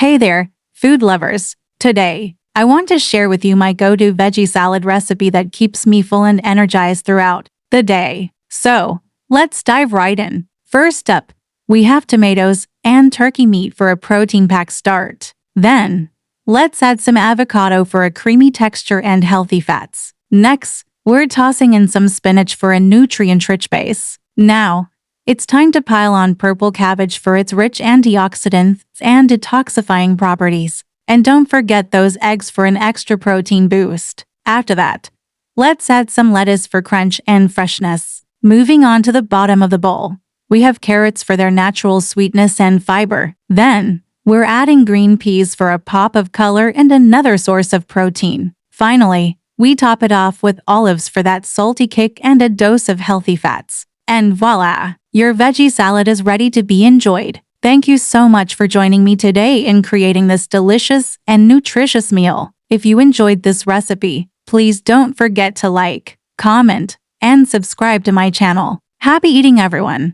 Hey there, food lovers. Today, I want to share with you my go-to veggie salad recipe that keeps me full and energized throughout the day. So, let's dive right in. First up, we have tomatoes and turkey meat for a protein-packed start. Then, let's add some avocado for a creamy texture and healthy fats. Next, we're tossing in some spinach for a nutrient-rich base. Now, it's time to pile on purple cabbage for its rich antioxidants and detoxifying properties. And don't forget those eggs for an extra protein boost. After that, let's add some lettuce for crunch and freshness. Moving on to the bottom of the bowl, we have carrots for their natural sweetness and fiber. Then, we're adding green peas for a pop of color and another source of protein. Finally, we top it off with olives for that salty kick and a dose of healthy fats. And voila! Your veggie salad is ready to be enjoyed. Thank you so much for joining me today in creating this delicious and nutritious meal. If you enjoyed this recipe, please don't forget to like, comment, and subscribe to my channel. Happy eating, everyone!